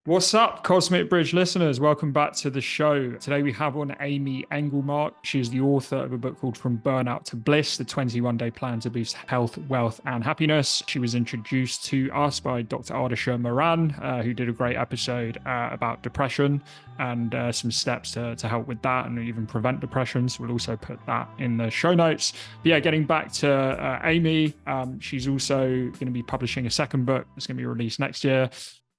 What's up, Cosmic Bridge listeners? Welcome back to the show. Today we have on Amy Englemark. She is the author of a book called From Burnout to Bliss, the 21-day plan to boost health, wealth, and happiness. She was introduced to us by Dr. Ardisha Moran, who did a great episode about depression and some steps to help with that and even prevent depression. So we'll also put that in the show notes. But yeah, getting back to Amy, she's also going to be publishing a second book that's going to be released next year.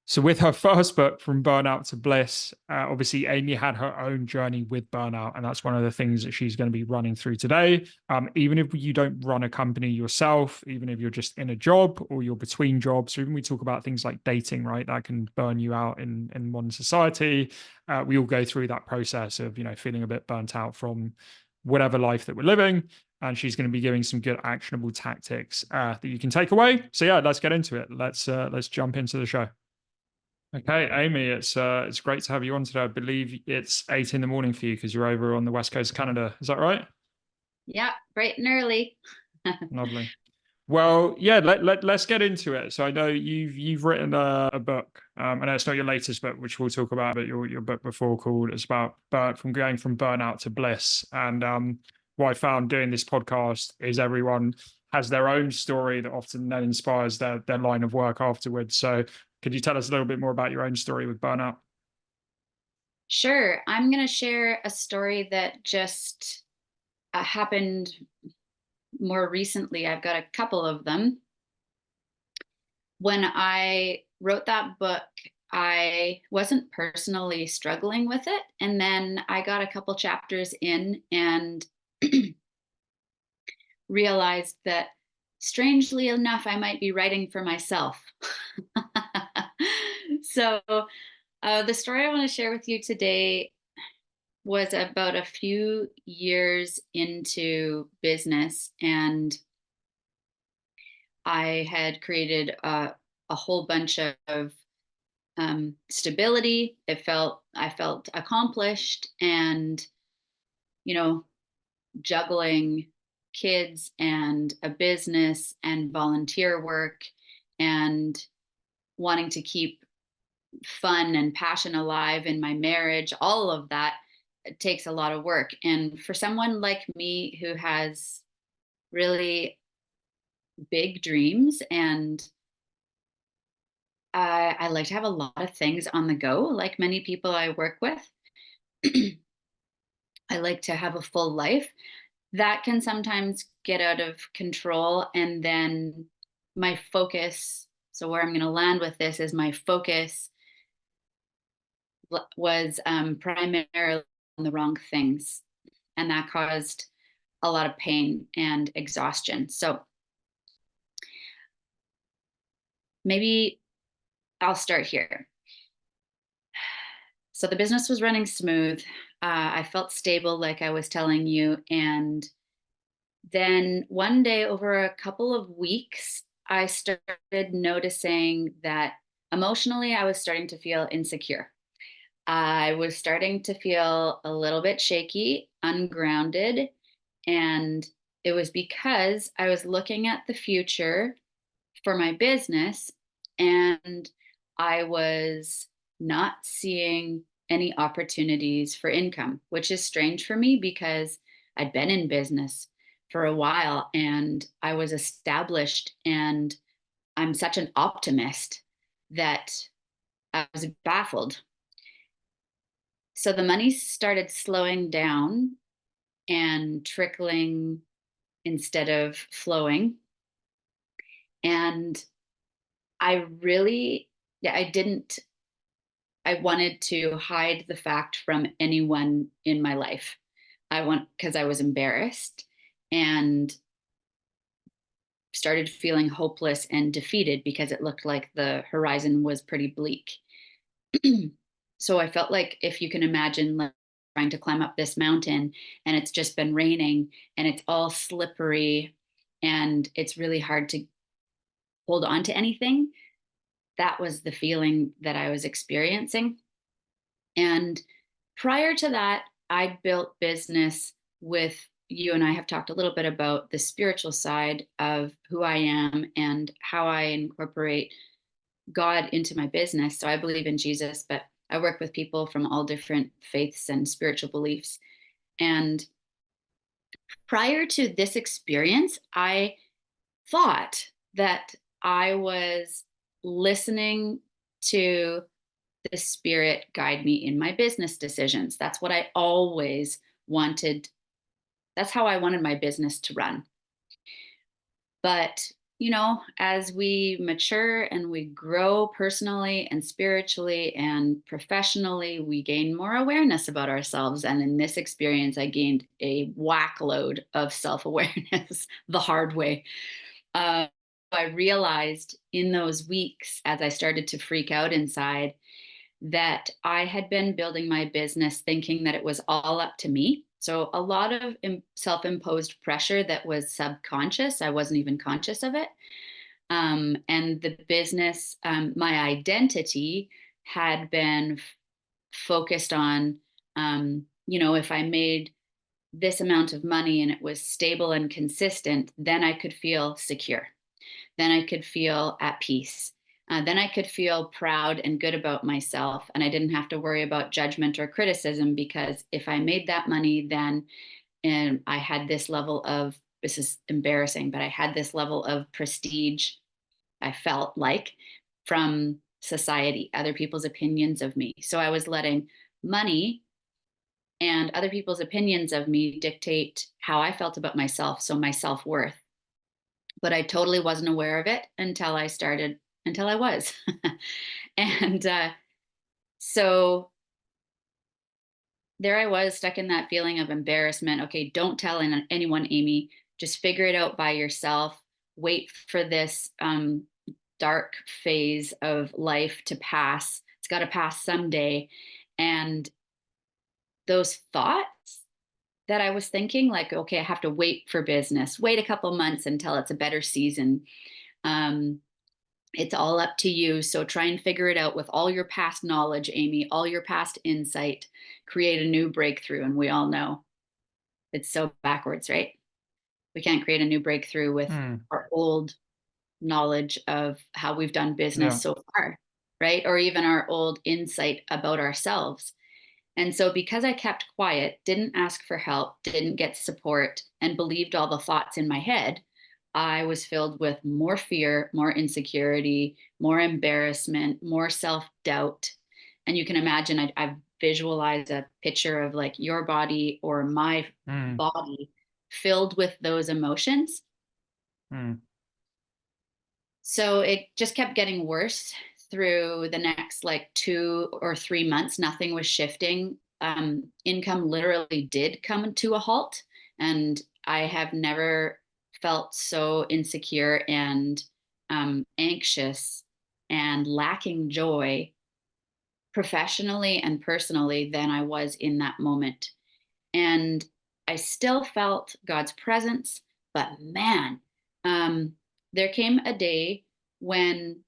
So with her first book, From Burnout to Bliss, obviously Amy had her own journey with burnout, and that's one of the things that she's going to be running through today. Even if you don't run a company yourself, even if you're just in a job or you're between jobs, or even we talk about things like dating, right? That can burn you out in modern society. We all go through that process of, feeling a bit burnt out from whatever life that we're living. And she's going to be giving some good actionable tactics that you can take away. So yeah, let's get into it. Let's jump into the show. Okay, Amy, it's great to have you on today. I believe it's 8 in the morning for you because you're over on the west coast of Canada. Is that right? Yeah, bright and early. Lovely. Well, yeah, let's get into it. So I know you've written a book. I know it's not your latest book, which we'll talk about, but your book before called it's about from going from burnout to bliss. And what I found doing this podcast is everyone has their own story that often then inspires their line of work afterwards. So could you tell us a little bit more about your own story with burnout? Sure. I'm going to share a story that just happened more recently. I've got a couple of them. When I wrote that book, I wasn't personally struggling with it. And then I got a couple chapters in and realized that, strangely enough, I might be writing for myself. So, the story I want to share with you today was about a few years into business, and I had created a whole bunch of stability. I felt accomplished, and you know, juggling kids and a business and volunteer work and wanting to keep fun and passion alive in my marriage, all of that takes a lot of work. And for someone like me who has really big dreams and I like to have a lot of things on the go, like many people I work with. I like to have a full life. That can sometimes get out of control. And then my focus, so where I'm going to land with this is my focus was primarily on the wrong things. And that caused a lot of pain and exhaustion. So maybe I'll start here. So the business was running smooth. I felt stable, like I was telling you. And then one day, over a couple of weeks, I started noticing that emotionally, I was starting to feel insecure. I was starting to feel a little bit shaky, ungrounded. And it was because I was looking at the future for my business and I was not seeing any opportunities for income, which is strange for me because I'd been in business for a while and I was established, and I'm such an optimist that I was baffled. So the money started slowing down and trickling instead of flowing. And I really, yeah, I wanted to hide the fact from anyone in my life. Because I was embarrassed and started feeling hopeless and defeated because it looked like the horizon was pretty bleak. So I felt like, if you can imagine, like, trying to climb up this mountain and it's just been raining and it's all slippery and it's really hard to hold on to anything. That was the feeling that I was experiencing. And prior to that, I built business with, you and I have talked a little bit about the spiritual side of who I am and how I incorporate God into my business. So I believe in Jesus, but I work with people from all different faiths and spiritual beliefs. And prior to this experience, I thought that I was listening to the spirit guide me in my business decisions. That's what I always wanted. That's how I wanted my business to run. But, as we mature and we grow personally and spiritually and professionally, we gain more awareness about ourselves. And in this experience, I gained a whack load of self awareness the hard way. Uh, I realized in those weeks, as I started to freak out inside, that I had been building my business thinking that it was all up to me. So a lot of self imposed pressure that was subconscious. I wasn't even conscious of it. And the business, my identity had been focused on, if I made this amount of money and it was stable and consistent, then I could feel secure. Then I could feel at peace. Then I could feel proud and good about myself. And I didn't have to worry about judgment or criticism, because if I made that money, then and I had this level of, this is embarrassing, but I had this level of prestige, I felt like, from society, other people's opinions of me. So I was letting money and other people's opinions of me dictate how I felt about myself. So my self worth. But I totally wasn't aware of it until I was. And so there I was, stuck in that feeling of embarrassment. Okay, don't tell anyone, Amy. Just figure it out by yourself. Wait for this dark phase of life to pass. It's got to pass someday. And those thoughts that I was thinking, like, okay, I have to wait for business, wait a couple months until it's a better season. Um, it's all up to you. So try and figure it out with all your past knowledge, Amy, all your past insight, create a new breakthrough. And we all know it's so backwards, right? We can't create a new breakthrough with our old knowledge of how we've done business Yeah. so far, right? Or even our old insight about ourselves. And so, because I kept quiet, didn't ask for help, didn't get support, and believed all the thoughts in my head, I was filled with more fear, more insecurity, more embarrassment, more self doubt. And you can imagine, I've visualized a picture of like your body or my Mm. body filled with those emotions. Mm. So it just kept getting worse through the next like 2 or 3 months. Nothing was shifting. Income literally did come to a halt. And I have never felt so insecure and anxious and lacking joy professionally and personally than I was in that moment. And I still felt God's presence, but man, um, there came a day when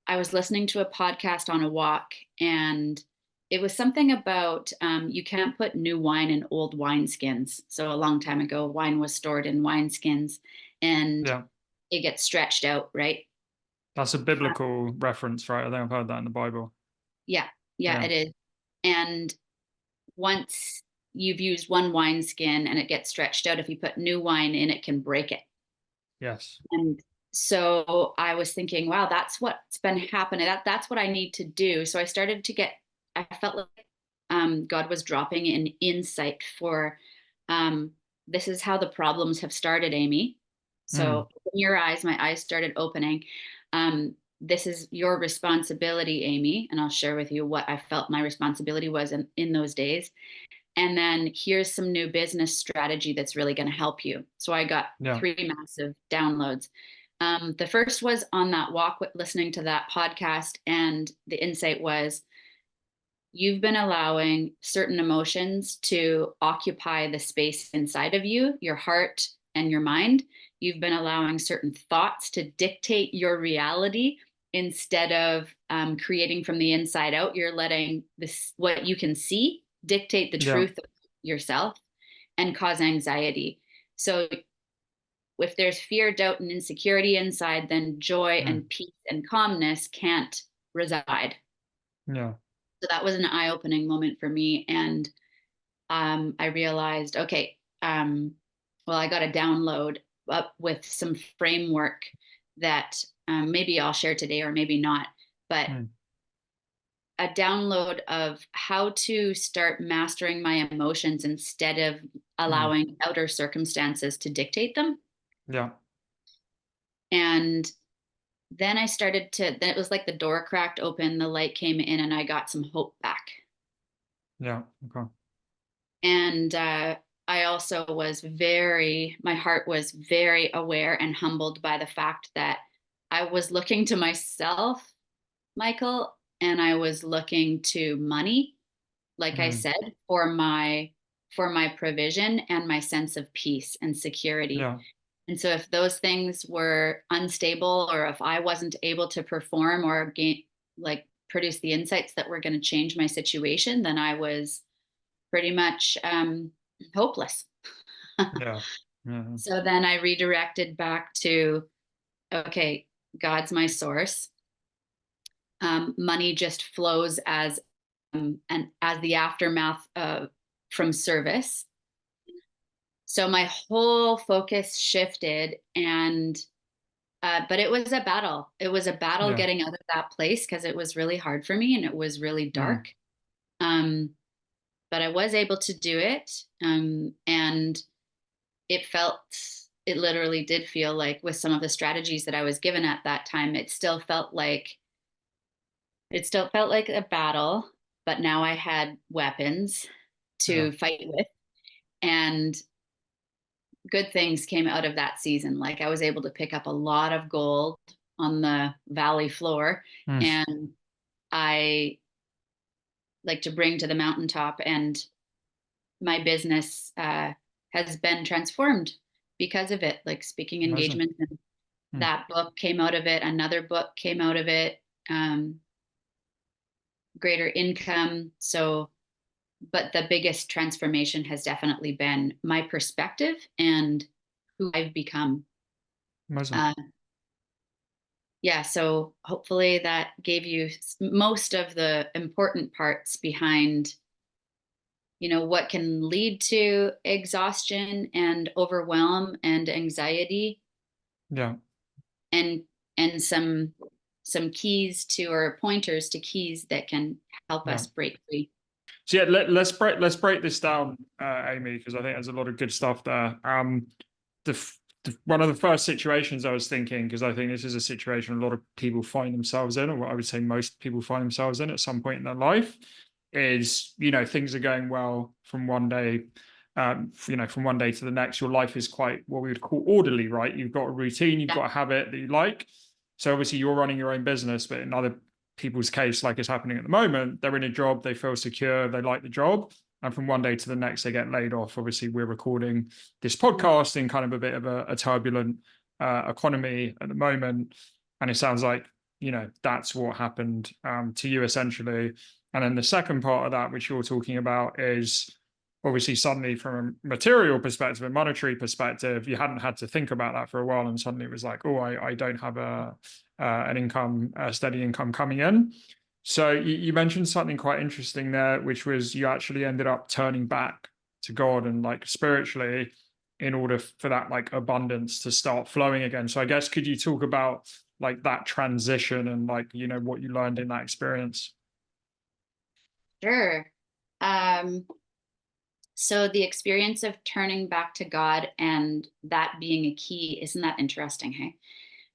I was listening to a podcast on a walk, and it was something about you can't put new wine in old wineskins. So a long time ago, wine was stored in wineskins, and Yeah. it gets stretched out, right? That's a biblical reference, right? I think I've heard that in the Bible. Yeah, yeah, Yeah. it is. And once you've used one wineskin and it gets stretched out, if you put new wine in, it can break it. Yes. And so I was thinking, wow, that's what's been happening. That's what I need to do. So I started to get, I felt like God was dropping an insight for um, this is how the problems have started, Amy. Mm. So in your eyes, my eyes started opening. This is your responsibility, Amy. And I'll share with you what I felt my responsibility was in those days. And then here's some new business strategy that's really going to help you. So I got Yeah. 3 massive downloads. The first was on that walk with listening to that podcast. And the insight was, you've been allowing certain emotions to occupy the space inside of you, your heart and your mind. You've been allowing certain thoughts to dictate your reality instead of creating from the inside out. You're letting this, what you can see, dictate the Yeah. truth of yourself and cause anxiety. So if there's fear, doubt, and insecurity inside, then joy Mm. and peace and calmness can't reside. Yeah. So that was an eye-opening moment for me. And I realized, okay, well, I got to download up with some framework that maybe I'll share today or maybe not, but Mm. a download of how to start mastering my emotions instead of Mm. allowing outer circumstances to dictate them. Yeah. And then then it was like the door cracked open, the light came in, and I got some hope back. Yeah. Okay. And I also my heart was very aware and humbled by the fact that I was looking to myself, Michael, and I was looking to money, like I Mm. said, for my provision and my sense of peace and security. Yeah. And so if those things were unstable, or if I wasn't able to perform or produce the insights that were going to change my situation, then I was pretty much hopeless. Yeah. Yeah. So then I redirected back to, okay, God's my source. Money just flows as the aftermath from service. So my whole focus shifted, and but it was a battle. It was a battle Yeah. getting out of that place because it was really hard for me and it was really Mm. dark. Um, but I was able to do it, and it felt it literally did feel like, with some of the strategies that I was given at that time, it still felt like a battle, but now I had weapons Yeah. to fight with, and good things came out of that season. Like I was able to pick up a lot of gold on the valley floor, Mm. and I like to bring to the mountaintop, and my business has been transformed because of it, like speaking Amazing. engagements. And Mm. that book came out of it. Another book came out of it. Um, Greater income. So, but the biggest transformation has definitely been my perspective and who I've become. Amazing. Uh, yeah. So hopefully that gave you most of the important parts behind, what can lead to exhaustion and overwhelm and anxiety, Yeah. and some keys to, or pointers to keys that can help Yeah. us break free. So yeah, let's break this down, Amy, because I think there's a lot of good stuff there. One of the first situations I was thinking, because I think this is a situation a lot of people find themselves in, or what I would say most people find themselves in at some point in their life, is things are going well from one day. From one day to the next, your life is quite what we would call orderly, right? You've got a routine, you've Yeah. got a habit that you like. So obviously you're running your own business, but in other people's case, like it's happening at the moment, they're in a job, they feel secure, they like the job, and from one day to the next they get laid off. Obviously we're recording this podcast in kind of a bit of a turbulent economy at the moment, and it sounds like that's what happened to you essentially. And then the second part of that, which you're talking about, is obviously suddenly from a material perspective, a monetary perspective, you hadn't had to think about that for a while, and suddenly it was like, oh, I don't have an income, a steady income coming in. So you mentioned something quite interesting there, which was you actually ended up turning back to God and like spiritually in order for that like abundance to start flowing again. So I guess could you talk about like that transition and like what you learned in that experience? Sure. Um, so the experience of turning back to God and that being a key, isn't that interesting? Hey,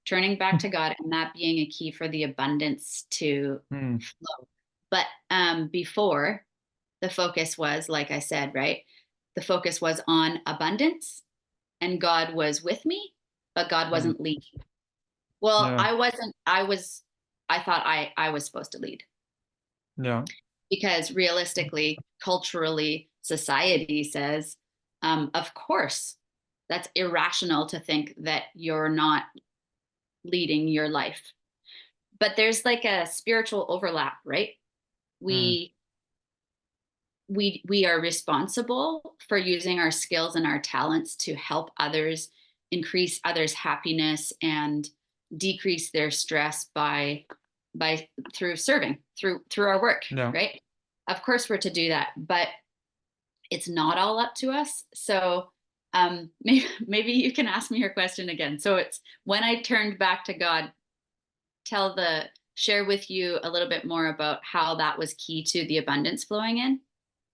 turning back to God and that being a key for the abundance to Hmm. flow. But before, the focus was, like I said, right? The focus was on abundance, and God was with me, but God Hmm. wasn't leading. Well, Yeah. I wasn't, I thought I was supposed to lead, Yeah. because realistically, culturally, society says, of course, that's irrational to think that you're not leading your life. But there's like a spiritual overlap, right? Hmm. We we are responsible for using our skills and our talents to help others, increase others' happiness, and decrease their stress by through serving, through our work, Yeah. right? Of course we're to do that, but it's not all up to us. So maybe you can ask me your question again. So it's when I turned back to God, share with you a little bit more about how that was key to the abundance flowing in.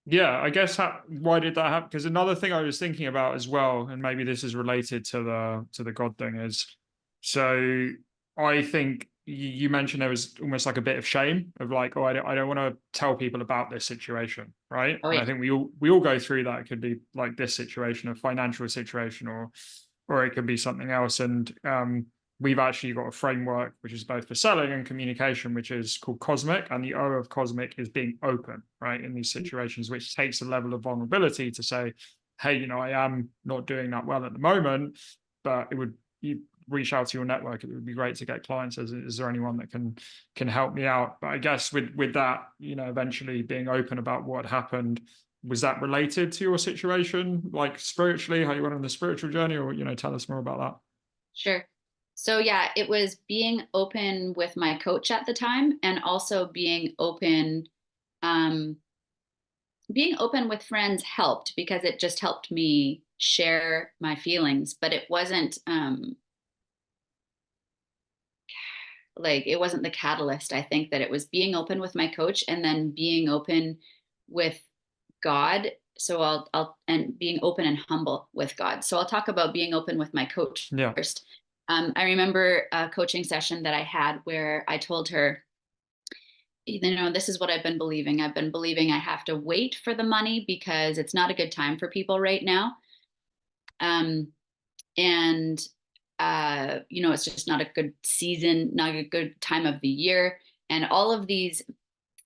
Yeah, I guess why did that happen? Because another thing I was thinking about as well, and maybe this is related to the God thing, is so I think you mentioned there was almost like a bit of shame of like, oh, I don't want to tell people about this situation, right? Oh And yeah. I think we all go through that. It could be like this situation, a financial situation, or it could be something else. And we've actually got a framework which is both for selling and communication, which is called Cosmic. And the O of Cosmic is being open, right? In these situations, which takes a level of vulnerability to say, hey, I am not doing that well at the moment, but you reach out to your network. It would be great to get clients. Is there anyone that can help me out? But I guess with that, eventually being open about what happened, was that related to your situation, like spiritually, how you went on the spiritual journey, or tell us more about that? Sure. So yeah, it was being open with my coach at the time, and also um, being open with friends helped, because it just helped me share my feelings. But it wasn't like, it wasn't the catalyst. I think that it was being open with my coach, and then being open with God. So and being open and humble with God. So I'll talk about being open with my coach Yeah. first. I remember a coaching session that I had where I told her, this is what I've been believing. I've been believing I have to wait for the money because it's not a good time for people right now. Um, and it's just not a good season, not a good time of the year. And all of these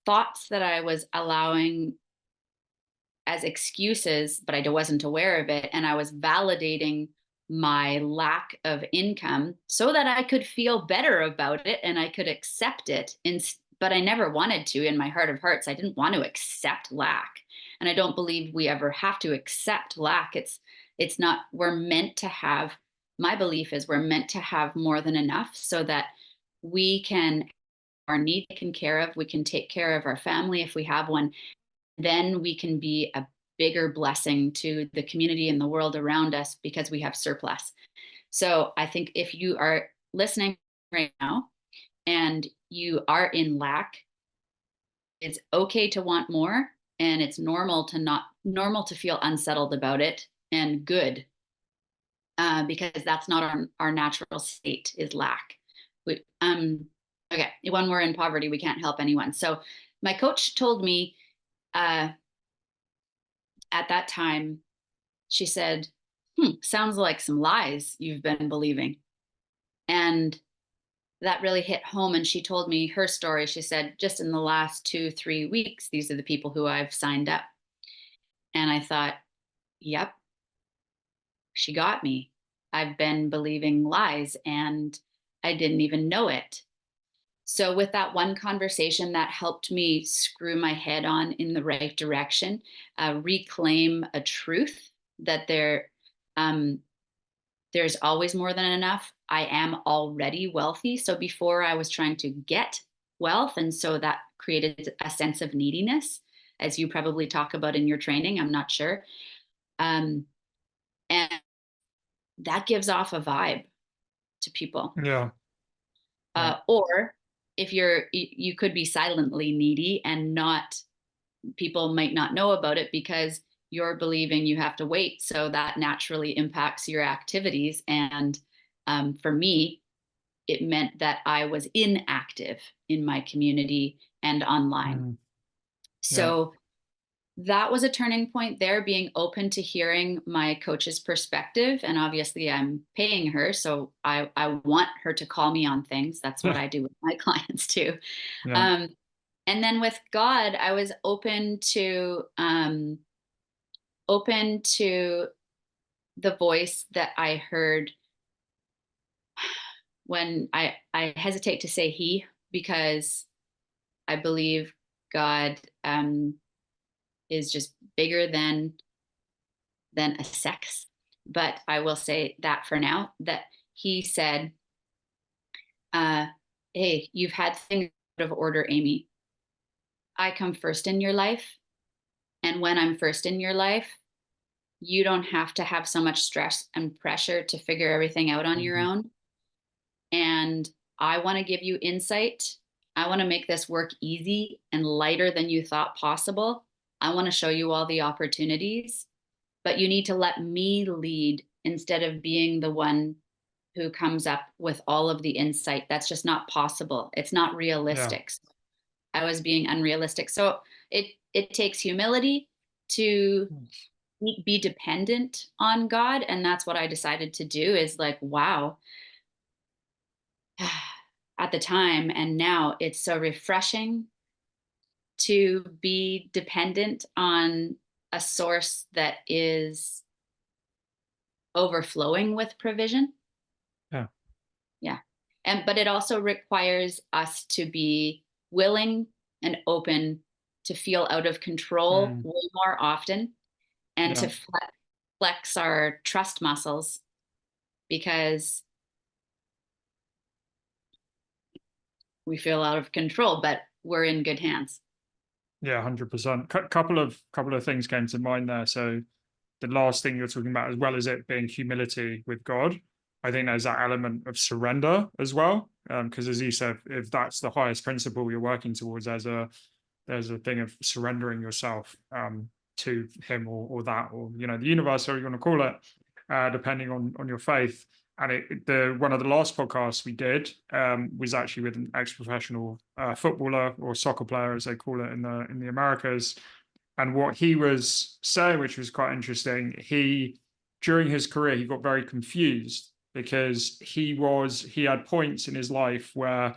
thoughts that I was allowing as excuses, but I wasn't aware of it. And I was validating my lack of income so that I could feel better about it and I could accept it. But I never wanted to. In my heart of hearts, I didn't want to accept lack. And I don't believe we ever have to accept lack. It's not, we're meant to have, my belief is we're meant to have more than enough so that we can, our needs taken care of, we can take care of our family if we have one, then we can be a bigger blessing to the community and the world around us because we have surplus. So I think if you are listening right now and you are in lack, it's okay to want more, and it's normal to feel unsettled about it, and good, because that's not our natural state is lack. Okay, when we're in poverty, we can't help anyone. So my coach told me, uh, at that time, she said, sounds like some lies you've been believing. And that really hit home. And she told me her story. She said, just in the last 2-3 weeks, these are the people who I've signed up. And I thought, yep, she got me. I've been believing lies and I didn't even know it. So with that one conversation, that helped me screw my head on in the right direction, reclaim a truth that there's always more than enough. I am already wealthy. So before, I was trying to get wealth. And so that created a sense of neediness, as you probably talk about in your training. I'm not sure. And that gives off a vibe to people. Yeah. Yeah. Or if you could be silently needy and not, people might not know about it because you're believing you have to wait. So that naturally impacts your activities. And for me, it meant that I was inactive in my community and online. Mm, yeah. So that was a turning point there, being open to hearing my coach's perspective. And obviously, I'm paying her. So I want her to call me on things. That's what I do with my clients too. Yeah. Um, and then with God, I was open to the voice that I heard when I hesitate to say he, because I believe God is just bigger than a sex. But I will say that for now, that he said, hey, you've had things of order, Amy. I come first in your life. And when I'm first in your life, you don't have to have so much stress and pressure to figure everything out on your Mhm. own. And I want to give you insight. I want to make this work easy and lighter than you thought possible. I want to show you all the opportunities, but you need to let me lead instead of being the one who comes up with all of the insight. That's just not possible. It's not Yeah. realistic. So I was being unrealistic. So it takes humility to be dependent on God. And that's what I decided to do, is like, wow, at the time and now it's so refreshing to be dependent on a source that is overflowing with provision. Yeah. Yeah. But it also requires us to be willing and open to feel out of control Mm. way more often, and to Yeah. flex our trust muscles, because we feel out of control, but we're in good hands. Yeah, 100%. Couple of things came to mind there. So the last thing you're talking about, as well as it being humility with God, I think there's that element of surrender as well. Because as you said, if that's the highest principle you're working towards, there's a thing of surrendering yourself to Him, or that, or the universe, or you want to call it, depending on your faith. And the one of the last podcasts we did was actually with an ex-professional footballer, or soccer player, as they call it in the Americas. And what he was saying, which was quite interesting, during his career, he got very confused because he had points in his life where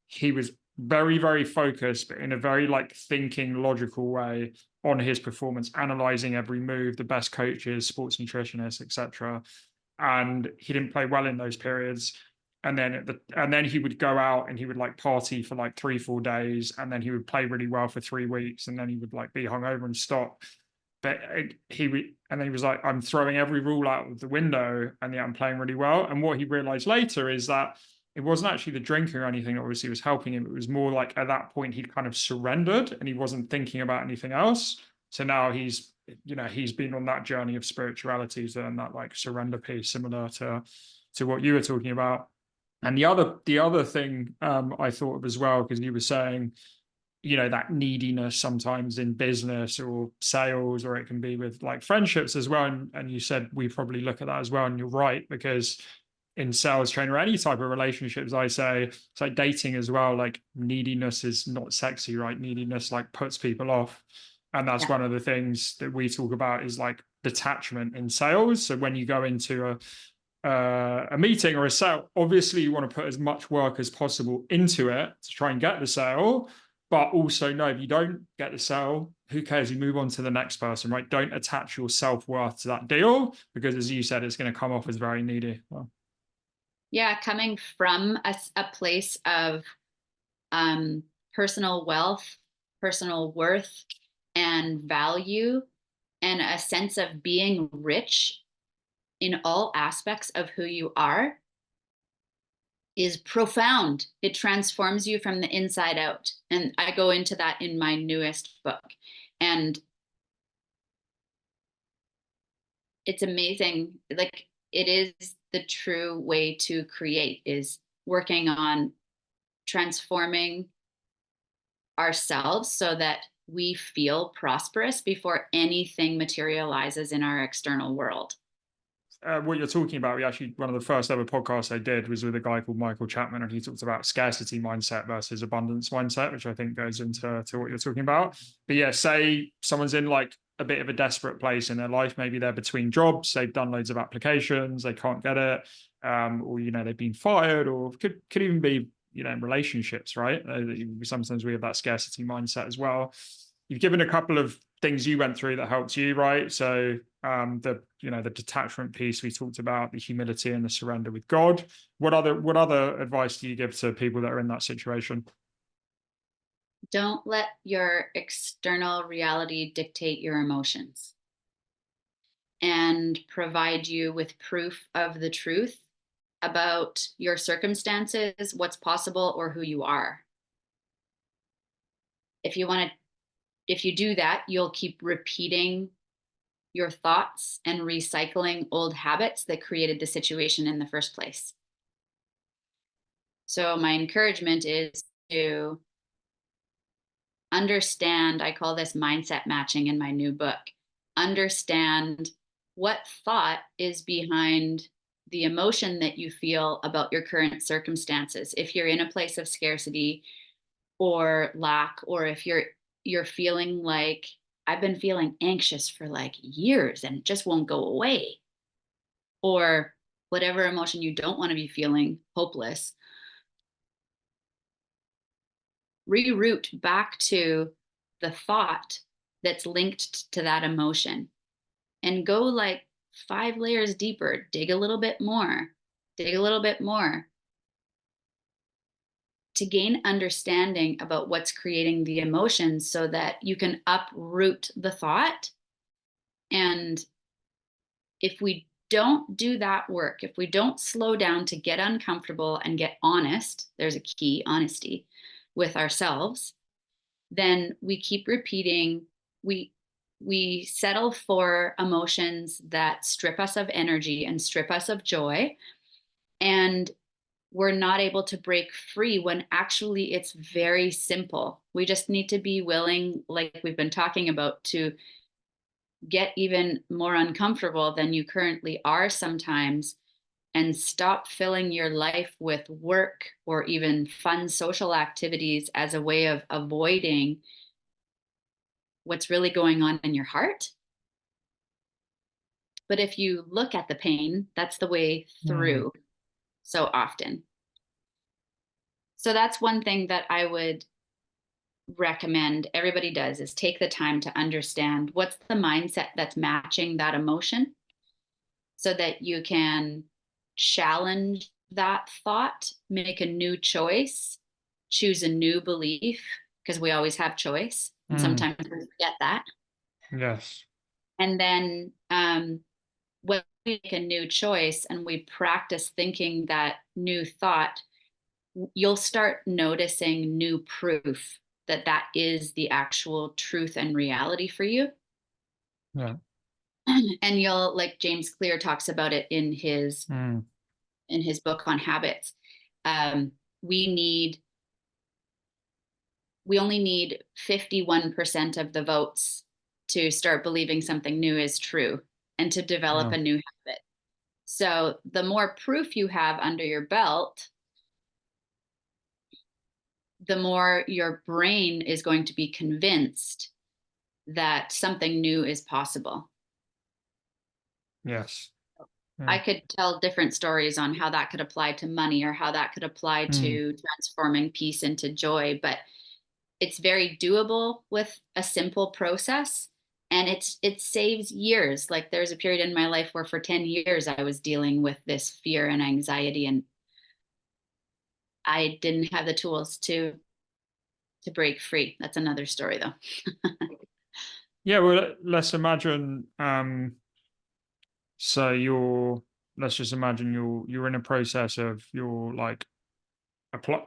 he was very, very focused, but in a very like thinking, logical way on his performance, analyzing every move, the best coaches, sports nutritionists, etc. And he didn't play well in those periods. And then he would go out and he would like party for like 3-4 days, and then he would play really well for 3 weeks, and then he would like be hungover and stop. But and then he was like, I'm throwing every rule out of the window, and yeah, I'm playing really well. And what he realized later is that it wasn't actually the drinking or anything that obviously was helping him. It was more like at that point he'd kind of surrendered and he wasn't thinking about anything else. So now he's been on that journey of spirituality and that like surrender piece, similar to what you were talking about. And the other thing I thought of as well, because you were saying, that neediness sometimes in business or sales, or it can be with like friendships as well. And you said we probably look at that as well. And you're right, because in sales training or any type of relationships, I say it's like dating as well. Like neediness is not sexy, right? Neediness like puts people off. And that's Yeah. one of the things that we talk about is like detachment in sales. So when you go into a meeting or a sale, obviously you want to put as much work as possible into it to try and get the sale. But also, no, if you don't get the sale, who cares? You move on to the next person, right? Don't attach your self-worth to that deal, because as you said, it's going to come off as very needy. Well, Yeah, coming from a place of personal wealth, personal worth, and value, and a sense of being rich in all aspects of who you are, is profound. It transforms you from the inside out. And I go into that in my newest book. And it's amazing. Like, it is the true way to create, is working on transforming ourselves so that we feel prosperous before anything materializes in our external world. what you're talking about, we actually, one of the first ever podcasts I did was with a guy called Michael Chapman, and he talked about scarcity mindset versus abundance mindset, which I think goes into what you're talking about. But yeah, say someone's in like a bit of a desperate place in their life. Maybe they're between jobs, they've done loads of applications, they can't get it, or they've been fired, or could even be in relationships, right? Sometimes we have that scarcity mindset as well. You've given a couple of things you went through that helped you, right? So the detachment piece we talked about, the humility and the surrender with God. What other advice do you give to people that are in that situation? Don't let your external reality dictate your emotions, and provide you with proof of the truth about your circumstances, what's possible, or who you are. If you do that, you'll keep repeating your thoughts and recycling old habits that created the situation in the first place. So my encouragement is to understand, I call this mindset matching in my new book. Understand what thought is behind the emotion that you feel about your current circumstances. If you're in a place of scarcity or lack, or if you're feeling like, I've been feeling anxious for like years and it just won't go away, or whatever emotion you don't want to be feeling, hopeless, reroute back to the thought that's linked to that emotion and go like 5 layers deeper, dig a little bit more, dig a little bit more to gain understanding about what's creating the emotion so that you can uproot the thought. And if we don't do that work, if we don't slow down to get uncomfortable and get honest, there's a key, honesty with ourselves, then we keep repeating, we settle for emotions that strip us of energy and strip us of joy, and we're not able to break free when actually it's very simple. We just need to be willing, like we've been talking about, to get even more uncomfortable than you currently are sometimes, and stop filling your life with work or even fun social activities as a way of avoiding what's really going on in your heart. But if you look at the pain, that's the way through so often. So that's one thing that I would recommend everybody does, is take the time to understand what's the mindset that's matching that emotion so that you can challenge that thought, make a new choice, choose a new belief, because we always have choice. And sometimes we forget that. Yes. And then when we make a new choice and we practice thinking that new thought, you'll start noticing new proof that that is the actual truth and reality for you. Yeah. And you'll, like James Clear talks about it in his book on habits. Um, we only need 51% of the votes to start believing something new is true and to develop a new habit. So the more proof you have under your belt, the more your brain is going to be convinced that something new is possible. Yes. I could tell different stories on how that could apply to money or how that could apply to transforming peace into joy, but it's very doable with a simple process, and it saves years. Like there's a period in my life where for 10 years I was dealing with this fear and anxiety, and I didn't have the tools to break free. That's another story though. Yeah, well, let's imagine. So let's just imagine you're in a process of you're like apply.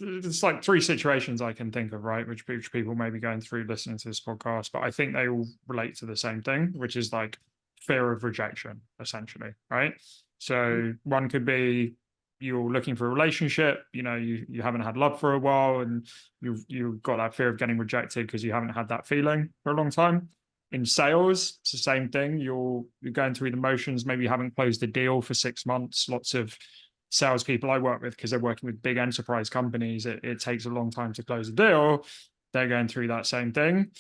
It's like three situations I can think of, right? Which people may be going through listening to this podcast, but I think they all relate to the same thing, which is like fear of rejection, essentially, right? So one could be you're looking for a relationship, you haven't had love for a while, and you've got that fear of getting rejected because you haven't had that feeling for a long time. In sales, it's the same thing. You're going through the motions. Maybe you haven't closed a deal for 6 months. Lots of salespeople I work with, because they're working with big enterprise companies, it takes a long time to close a deal. They're going through that same thing.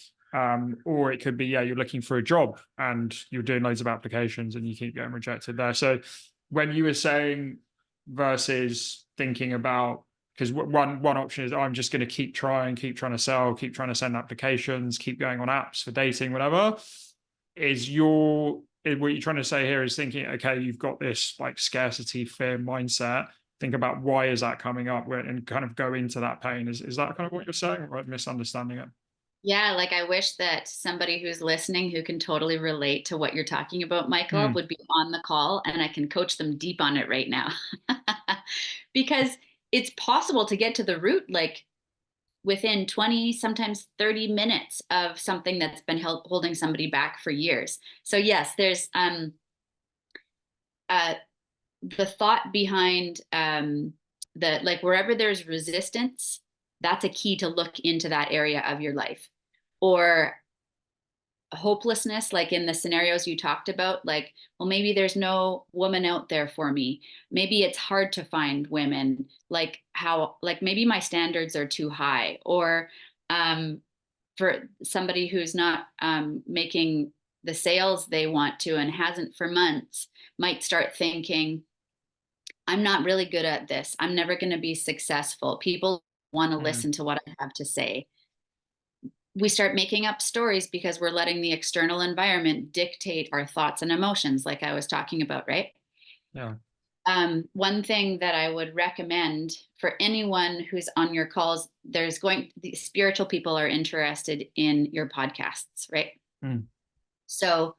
Or it could be, yeah, you're looking for a job and you're doing loads of applications and you keep getting rejected there. So when you were saying versus thinking about, because one option is, oh, I'm just going to keep trying to sell, keep trying to send applications, keep going on apps for dating, whatever. What you're trying to say here is thinking, okay, you've got this like scarcity fear mindset. Think about why is that coming up, and kind of go into that pain. Is that kind of what you're saying, or I'm misunderstanding it? Yeah, like I wish that somebody who's listening who can totally relate to what you're talking about, Michael, would be on the call and I can coach them deep on it right now. Because it's possible to get to the root. Like within 20, sometimes 30 minutes of something that's been holding somebody back for years. So yes, there's uh, the thought behind the, like, wherever there's resistance, that's a key to look into that area of your life. Or hopelessness, like in the scenarios you talked about, like, well, maybe there's no woman out there for me. Maybe it's hard to find women. Like, how, like, maybe my standards are too high. Or for somebody who's not making the sales they want to and hasn't for months, might start thinking, I'm not really good at this. I'm never going to be successful. People want to Mm. listen to what I have to say. We start making up stories because we're letting the external environment dictate our thoughts and emotions, like I was talking about, right? Yeah. One thing that I would recommend for anyone who's on your calls, the spiritual people are interested in your podcasts, right? Mm. So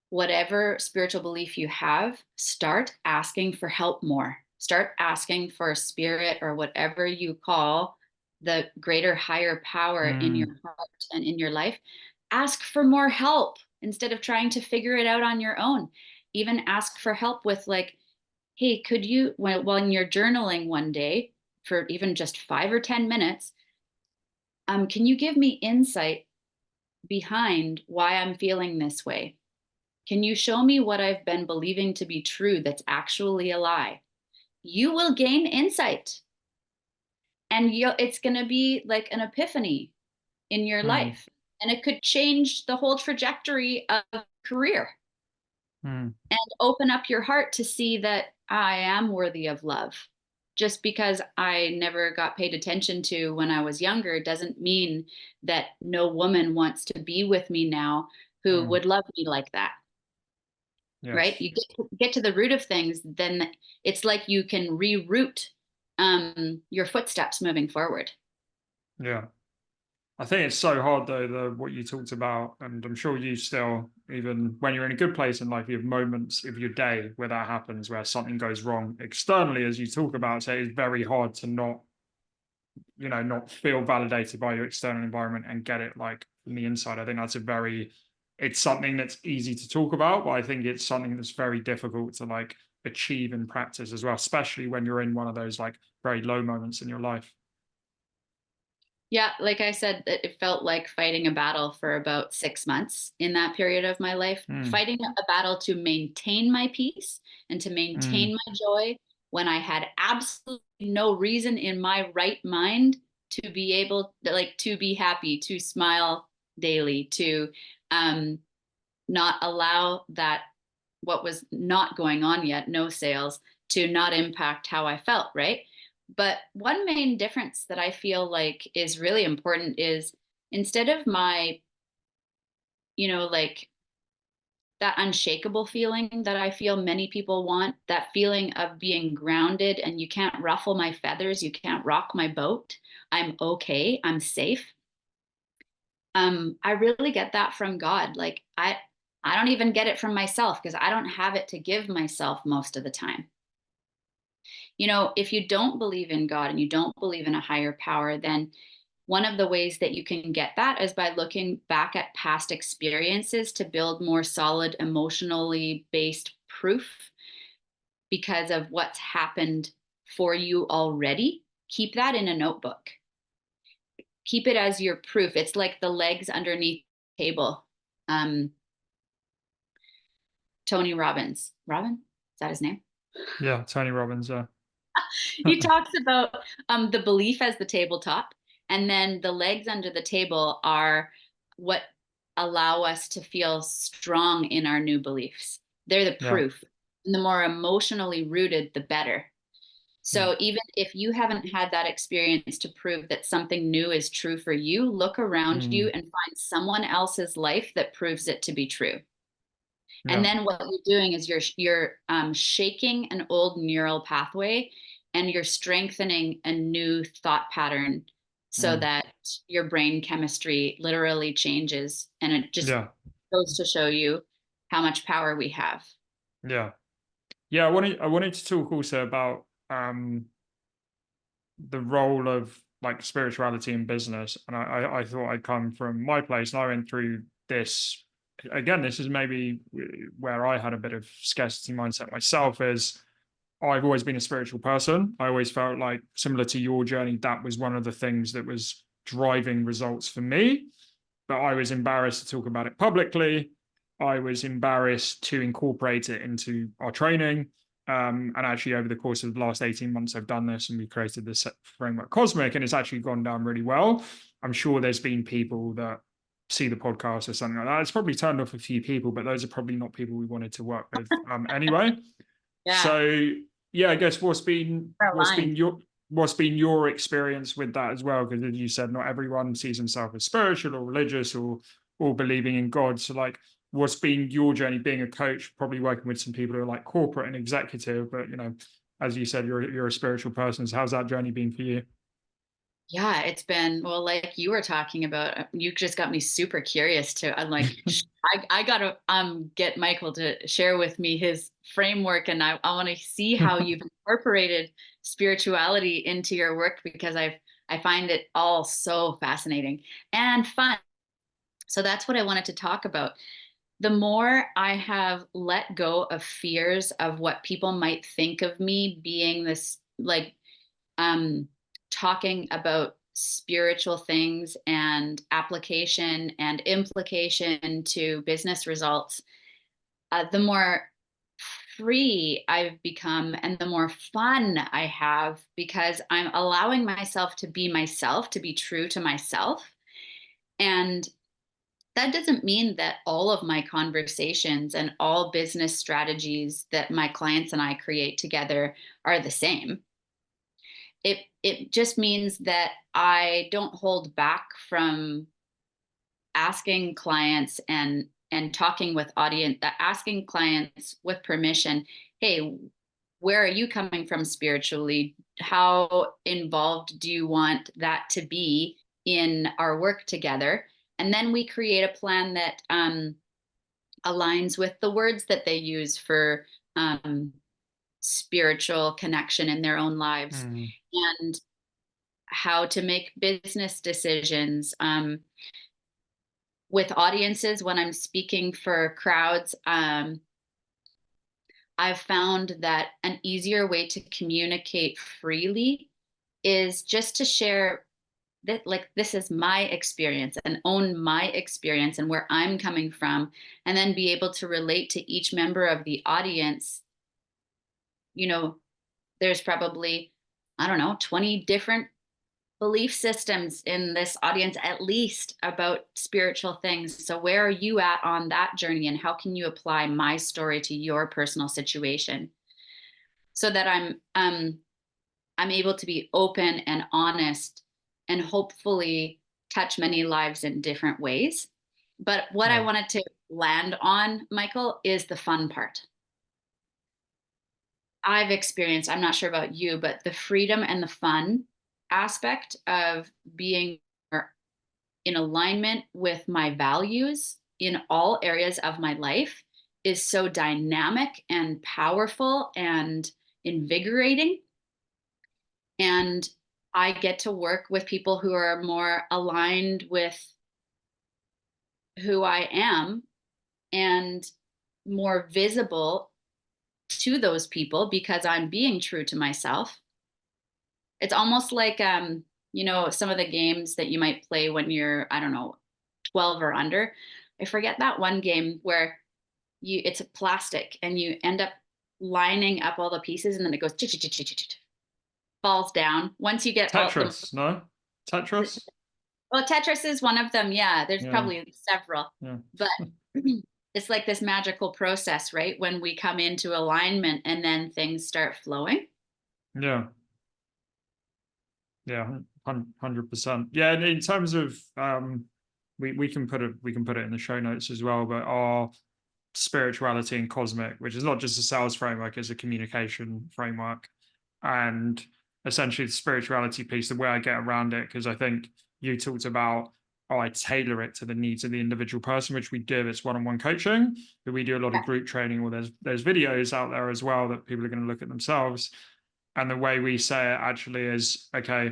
whatever spiritual belief you have, start asking for help more. Start asking for a spirit or whatever you call the greater, higher power in Mm. your heart and in your life. Ask for more help instead of trying to figure it out on your own. Even ask for help with, like, hey, could you, when you're journaling one day for even just 5 or 10 minutes, can you give me insight behind why I'm feeling this way? Can you show me what I've been believing to be true that's actually a lie? You will gain insight, and it's going to be like an epiphany in your Mm. life. And it could change the whole trajectory of career Mm. and open up your heart to see that I am worthy of love. Just because I never got paid attention to when I was younger doesn't mean that no woman wants to be with me now who Mm. would love me like that. Right? Yes. You get to the root of things, then it's like you can reroute your footsteps moving forward. Yeah. I think it's so hard though, what you talked about, and I'm sure you still, even when you're in a good place in life, you have moments of your day where that happens, where something goes wrong externally, as you talk about. So it's very hard to not, not feel validated by your external environment and get it like from the inside. I think it's something that's easy to talk about, but I think it's something that's very difficult to like achieve in practice as well, especially when you're in one of those like very low moments in your life. Yeah, like I said, it felt like fighting a battle for about 6 months in that period of my life, Mm. fighting a battle to maintain my peace and to Mm. maintain my joy when I had absolutely no reason in my right mind to be able, like, to be happy, to smile daily, to um, not allow that, what was not going on yet, no sales, to not impact how I felt, right? But one main difference that I feel like is really important is, instead of my, like, that unshakable feeling that I feel many people want, that feeling of being grounded and you can't ruffle my feathers, you can't rock my boat, I'm okay, I'm safe. I really get that from God. Like, I don't even get it from myself because I don't have it to give myself most of the time. If you don't believe in God and you don't believe in a higher power, then one of the ways that you can get that is by looking back at past experiences to build more solid, emotionally based proof because of what's happened for you already. Keep that in a notebook. Keep it as your proof. It's like the legs underneath the table. Um, Tony Robbins. Robin? Is that his name? Yeah, Tony Robbins. He talks about the belief as the tabletop, and then the legs under the table are what allow us to feel strong in our new beliefs. They're the Yeah. proof. And the more emotionally rooted, the better. Mm. So even if you haven't had that experience to prove that something new is true for you, look around you Mm. and find someone else's life that proves it to be true. And Yeah. then what you're doing is you're shaking an old neural pathway and you're strengthening a new thought pattern so Mm. that your brain chemistry literally changes. And it just Yeah. goes to show you how much power we have. Yeah. Yeah. I wanted to talk also about the role of like spirituality in business, and I thought I'd come from my place, and I went through this again. This is maybe where I had a bit of scarcity mindset myself. Is I've always been a spiritual person. I always felt like, similar to your journey, that was one of the things that was driving results for me. But I was embarrassed to talk about it publicly. I was embarrassed to incorporate it into our training. And actually, over the course of the last 18 months, I've done this, and we created this framework, Cosmic, and it's actually gone down really well. I'm sure there's been people that see the podcast or something like that. It's probably turned off a few people, but those are probably not people we wanted to work with anyway. Yeah. So yeah, I guess what's been We're aligned. your experience with that as well? Because as you said, not everyone sees themselves as spiritual or religious or believing in God. So like, what's been your journey being a coach? Probably working with some people who are like corporate and executive, but as you said, you're a spiritual person. So how's that journey been for you? Yeah, it's been, well, like you were talking about, you just got me super curious to, I'm like, I gotta get Michael to share with me his framework, and I want to see how you've incorporated spirituality into your work, because I find it all so fascinating and fun. So that's what I wanted to talk about. The more I have let go of fears of what people might think of me being this, like, um, talking about spiritual things and application and implication to business results, the more free I've become and the more fun I have, because I'm allowing myself to be myself, to be true to myself. And that doesn't mean that all of my conversations and all business strategies that my clients and I create together are the same. It just means that I don't hold back from asking clients and talking with audience, asking clients with permission, hey, where are you coming from spiritually? How involved do you want that to be in our work together? And then we create a plan that aligns with the words that they use for spiritual connection in their own lives, Mm. and how to make business decisions. With audiences, when I'm speaking for crowds, I've found that an easier way to communicate freely is just to share that, like, this is my experience, and own my experience and where I'm coming from, and then be able to relate to each member of the audience. You know, there's probably, I don't know, 20 different belief systems in this audience, at least, about spiritual things. So where are you at on that journey, and how can you apply my story to your personal situation, so that I'm able to be open and honest, and hopefully touch many lives in different ways. But what I Yeah. wanted to land on, Michael, is the fun part. I've experienced, I'm not sure about you, but the freedom and the fun aspect of being in alignment with my values in all areas of my life is so dynamic and powerful and invigorating. And I get to work with people who are more aligned with who I am, and more visible to those people because I'm being true to myself. It's almost like some of the games that you might play when you're, I don't know, 12 or under. I forget that one game where it's a plastic and you end up lining up all the pieces, and then it goes falls down. Once you get all the, Tetris, no? Tetris? well, Tetris is one of them. Yeah, there's Yeah, probably several, yeah. but it's like this magical process, right? When we come into alignment, and then things start flowing. Yeah. Yeah, 100%. Yeah, and in terms of we can put it in the show notes as well, but our spirituality and cosmic, which is not just a sales framework, it's a communication framework. And essentially the spirituality piece, the way I get around it, because I think you talked about, oh, I tailor it to the needs of the individual person, which we do. It's one-on-one coaching, but we do a lot of group training, or there's videos out there as well that people are going to look at themselves. And the way we say it actually is, okay,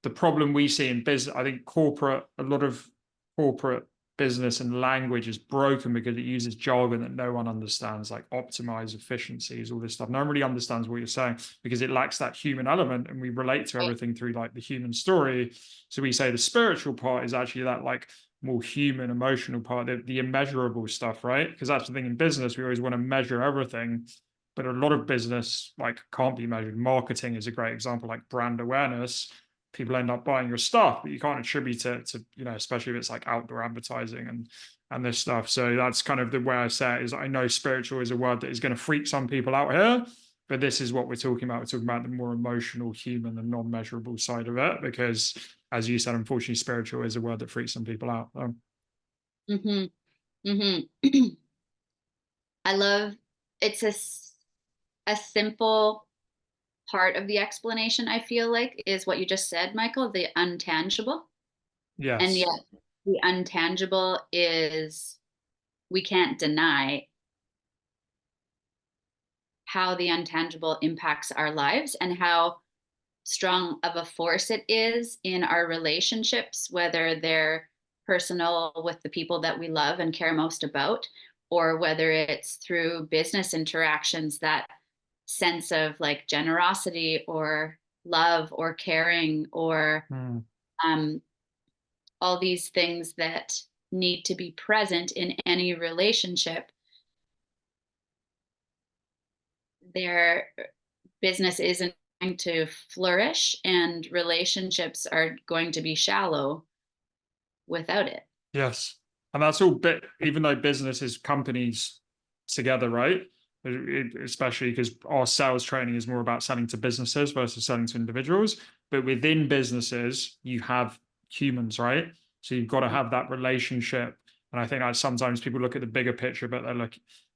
the problem we see in business, I think a lot of corporate business and language is broken because it uses jargon that no one understands, like optimize efficiencies, all this stuff. No one really understands what you're saying because it lacks that human element, and we relate to everything through like the human story. So we say the spiritual part is actually that like more human, emotional part, the immeasurable stuff, right? Because that's the thing in business, we always want to measure everything. But a lot of business like can't be measured. Marketing is a great example, like brand awareness. People end up buying your stuff, but you can't attribute it to, especially if it's like outdoor advertising and this stuff. So that's kind of the way I say it is, I know spiritual is a word that is going to freak some people out here, but this is what we're talking about. We're talking about the more emotional, human, and non-measurable side of it, because as you said, unfortunately, spiritual is a word that freaks some people out. Mm-hmm. Mm-hmm. I love it's a simple part of the explanation, I feel like, is what you just said, Michael, the untangible. And Yes. yet the untangible is, we can't deny how the untangible impacts our lives and how strong of a force it is in our relationships, whether they're personal with the people that we love and care most about, or whether it's through business interactions, that sense of like generosity or love or caring or Mm. um, all these things that need to be present in any relationship. Their business isn't going to flourish and relationships are going to be shallow without it. Yes. And that's all bit, even though business is companies together, right? Especially because our sales training is more about selling to businesses versus selling to individuals. But within businesses, you have humans, right? So you've got to have that relationship. And I think that sometimes people look at the bigger picture, but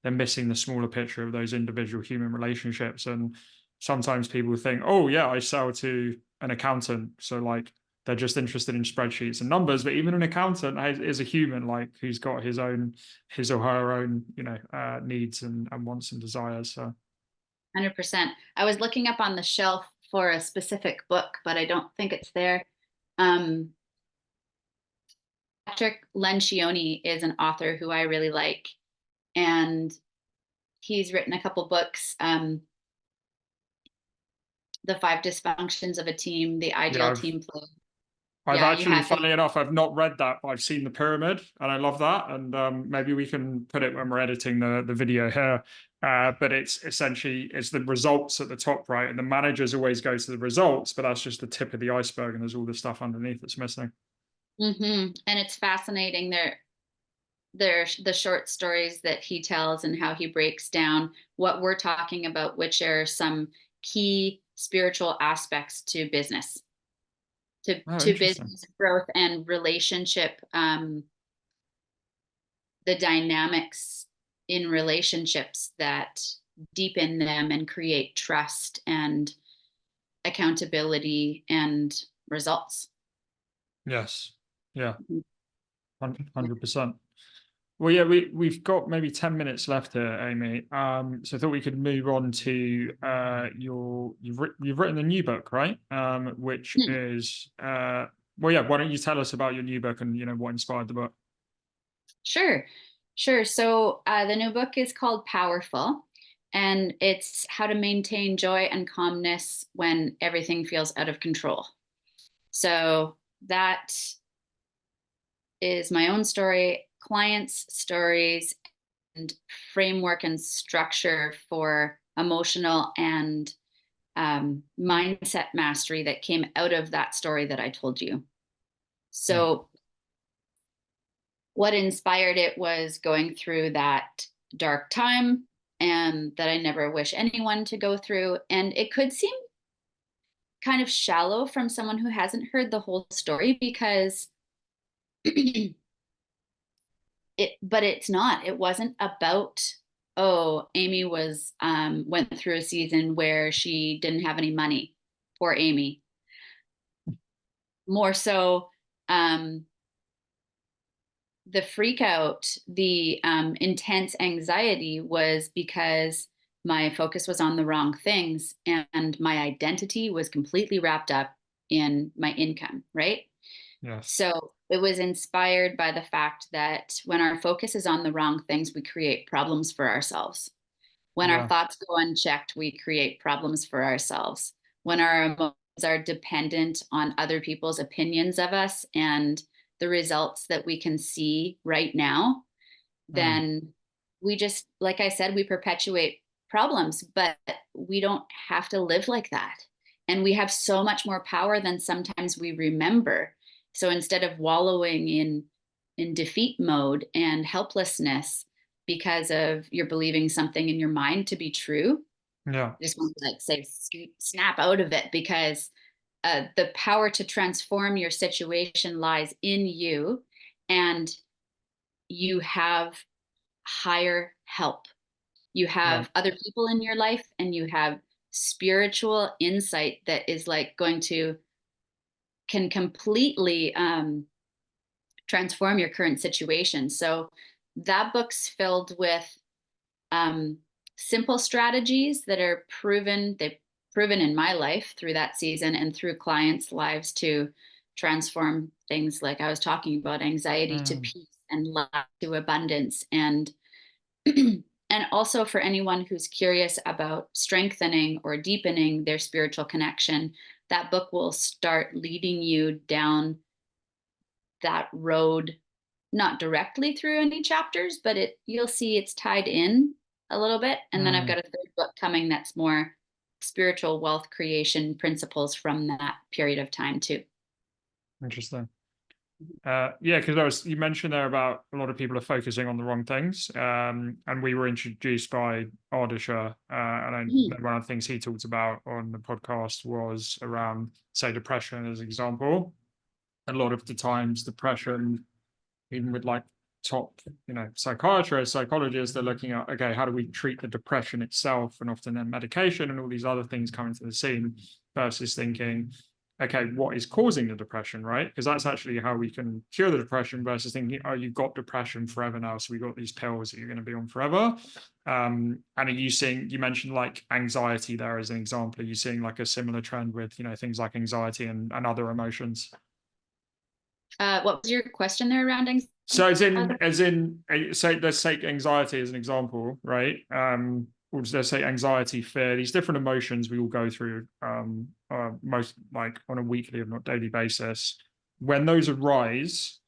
they're missing the smaller picture of those individual human relationships. And sometimes people think, oh yeah, I sell to an accountant. So like they're just interested in spreadsheets and numbers, but even an accountant is a human, like who's got his or her own needs and wants and desires. So 100%. I was looking up on the shelf for a specific book, but I don't think it's there. um, Patrick Lencioni is an author who I really like, and he's written a couple books, The Five Dysfunctions of a Team, The yeah, Ideal Team Play. I've Yeah, you actually, have to. funnily enough, I've not read that, but I've seen the pyramid and I love that. And maybe we can put it when we're editing the video here. But it's essentially, it's the results at the top, right? And the managers always go to the results, but that's just the tip of the iceberg, and there's all the stuff underneath that's missing. And it's fascinating. They're the short stories that he tells and how he breaks down what we're talking about, which are some key spiritual aspects to business, Oh, to interesting. business growth and relationship, the dynamics in relationships that deepen them and create trust and accountability and results. Yes. Yeah. Mhm. 100%. Well, yeah, we've got maybe 10 minutes left here, Amy. So I thought we could move on to you've written a new book, right? Which is well, yeah. Why don't you tell us about your new book and what inspired the book? Sure, sure. So the new book is called Powerful, and it's how to maintain joy and calmness when everything feels out of control. So that is my own story, clients' stories, and framework and structure for emotional and mindset mastery that came out of that story that I told you. Mm. So, what inspired it was going through that dark time and that I never wish anyone to go through. And it could seem kind of shallow from someone who hasn't heard the whole story because but it's not. It wasn't about, oh, Amy was went through a season where she didn't have any money. Poor Amy. More so, um, the freak out, the intense anxiety was because my focus was on the wrong things and my identity was completely wrapped up in my income, right? Yes. So it was inspired by the fact that when our focus is on the wrong things, we create problems for ourselves. When our Yeah. thoughts go unchecked, we create problems for ourselves. When our emotions are dependent on other people's opinions of us and the results that we can see right now, Mm. then we just, like I said, we perpetuate problems, but we don't have to live like that. And we have so much more power than sometimes we remember. So instead of wallowing in defeat mode and helplessness because of you're believing something in your mind to be true, Yeah. I just want to like say snap out of it, because the power to transform your situation lies in you, and you have higher help. You Yeah. have other people in your life, and you have spiritual insight that is like going to can completely transform your current situation. So that book's filled with um, simple strategies that are proven. They've proven in my life through that season and through clients' lives to transform things like I was talking about, anxiety to Mm. peace and lack to abundance. And also for anyone who's curious about strengthening or deepening their spiritual connection, that book will start leading you down that road, not directly through any chapters, but you'll see it's tied in a little bit. And then I've Mm. got a third book coming that's more spiritual wealth creation principles from that period of time too. Interesting. Yeah, because you mentioned there about a lot of people are focusing on the wrong things, and we were introduced by Ardisha, and Mhm. one of the things he talked about on the podcast was around, say, depression as an example. A lot of the times, depression, even with like top, psychiatrists, psychologists, they're looking at, okay, how do we treat the depression itself, and often then medication and all these other things come into the scene, versus thinking, okay, what is causing the depression, right? Because that's actually how we can cure the depression, versus thinking, oh, you've got depression forever now, so we got these pills that you're going to be on forever. And are you seeing, you mentioned like anxiety there as an example, are you seeing like a similar trend with, things like anxiety and other emotions? What was your question there around anxiety? So say let's take anxiety as an example, right? Or let's say anxiety, fear, these different emotions we all go through, most like on a weekly, if not daily basis. When those arise,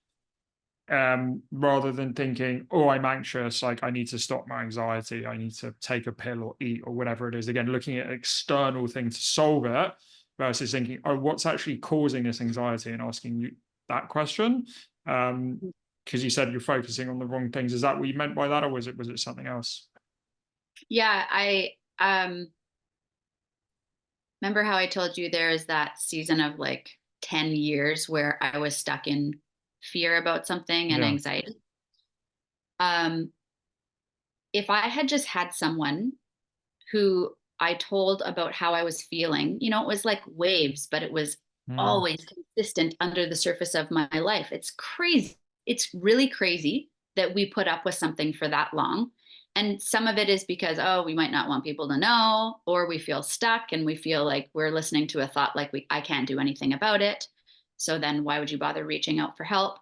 rather than thinking, oh, I'm anxious, like I need to stop my anxiety, I need to take a pill or eat or whatever it is. Again, looking at an external thing to solve it, versus thinking, oh, what's actually causing this anxiety, and asking you that question. Because you said you're focusing on the wrong things. Is that what you meant by that, or was it something else? Yeah, I remember how I told you there is that season of like 10 years where I was stuck in fear about something and Yeah. anxiety. Um, if I had just had someone who I told about how I was feeling, it was like waves, but it was Mm. always consistent under the surface of my life. It's crazy. It's really crazy that we put up with something for that long. And some of it is because, oh, we might not want people to know, or we feel stuck and we feel like we're listening to a thought like I can't do anything about it. So then why would you bother reaching out for help?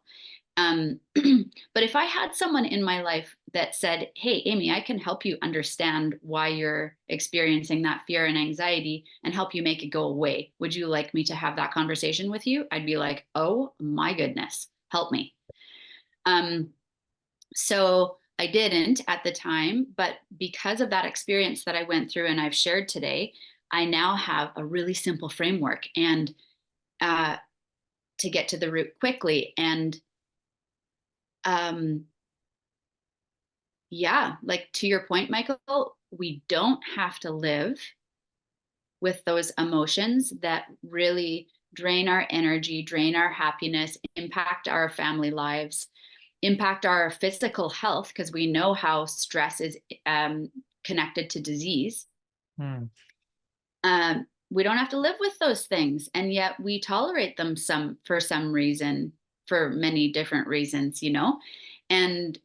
Um, but if I had someone in my life that said, hey, Amy, I can help you understand why you're experiencing that fear and anxiety and help you make it go away. Would you like me to have that conversation with you? I'd be like, oh my goodness, help me. Um, so I didn't at the time, but because of that experience that I went through and I've shared today, I now have a really simple framework and uh, to get to the root quickly. And um, yeah, like to your point, Michael, we don't have to live with those emotions that really drain our energy, drain our happiness, impact our family lives, impact our physical health, because we know how stress is connected to disease. Mm. We don't have to live with those things, and yet we tolerate them for some reason, for many different reasons, and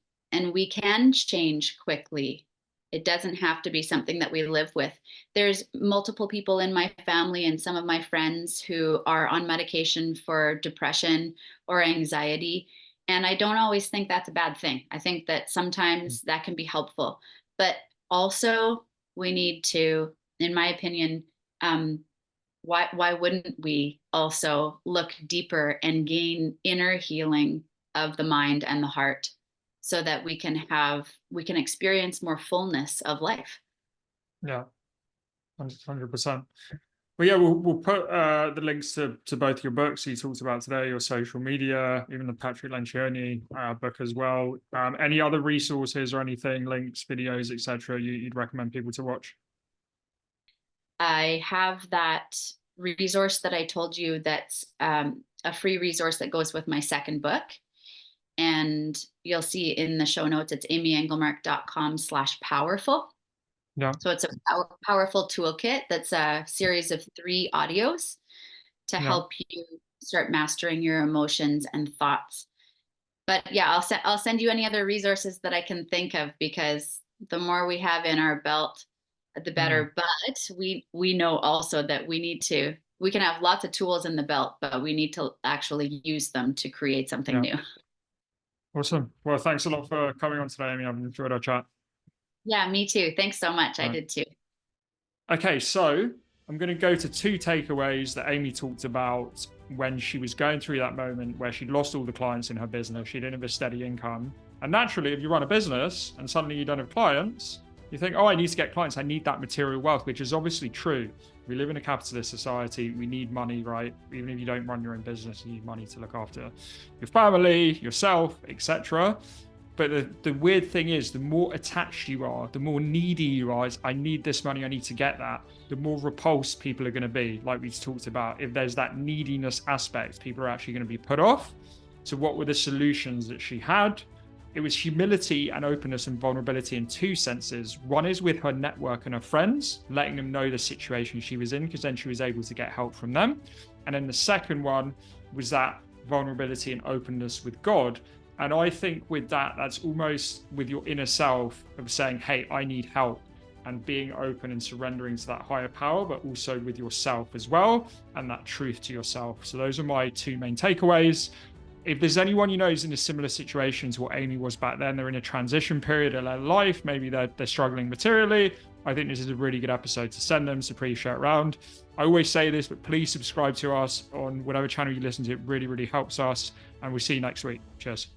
we can change quickly. It doesn't have to be something that we live with. There's multiple people in my family and some of my friends who are on medication for depression or anxiety. And I don't always think that's a bad thing. I think that sometimes that can be helpful. But also, we need to, in my opinion, um, why wouldn't we also look deeper and gain inner healing of the mind and the heart so that we can experience more fullness of life? Yeah, 100%. Well, yeah, we'll put the links to both your books you talked about today, your social media, even the Patrick Lencioni book as well. Any other resources or anything, links, videos, etc. You'd recommend people to watch? I have that resource that I told you that's a free resource that goes with my second book. And you'll see in the show notes, it's amyenglemark.com/powerful. Yeah, So it's a powerful toolkit that's a series of 3 audios to yeah, help you start mastering your emotions and thoughts. But yeah, I'll send you any other resources that I can think of, because the more we have in our belt, the mm, better. But we know also that we can have lots of tools in the belt, but we need to actually use them to create something yeah. new. Awesome. Well, thanks a lot for coming on today, Amy. I've enjoyed our chat. Yeah, me too. Thanks so much. I Right. did too. Okay, so I'm going to go to 2 takeaways that Amy talked about when she was going through that moment where she'd lost all the clients in her business. She didn't have a steady income. And naturally, if you run a business and suddenly you don't have clients, you think, oh, I need to get clients. I need that material wealth, which is obviously true. We live in a capitalist society. We need money, right? Even if you don't run your own business, you need money to look after your family, yourself, etc. But the weird thing is, the more attached you are, the more needy you are. I need this money, I need to get that. The more repulsed people are going to be, like we talked about. If there's that neediness aspect, people are actually going to be put off. So, what were the solutions that she had? It was humility and openness and vulnerability in 2 senses. One is with her network and her friends, letting them know the situation she was in, because then she was able to get help from them. And then the second one was that vulnerability and openness with God. And I think with that, that's almost with your inner self of saying, hey, I need help, and being open and surrendering to that higher power, but also with yourself as well, and that truth to yourself. So those are my 2 main takeaways. If there's anyone you know who's in a similar situation to what Amy was back then, they're in a transition period of their life, maybe they're struggling materially, I think this is a really good episode to send them, so please share it around. I always say this, but please subscribe to us on whatever channel you listen to. It really, really helps us. And we'll see you next week. Cheers.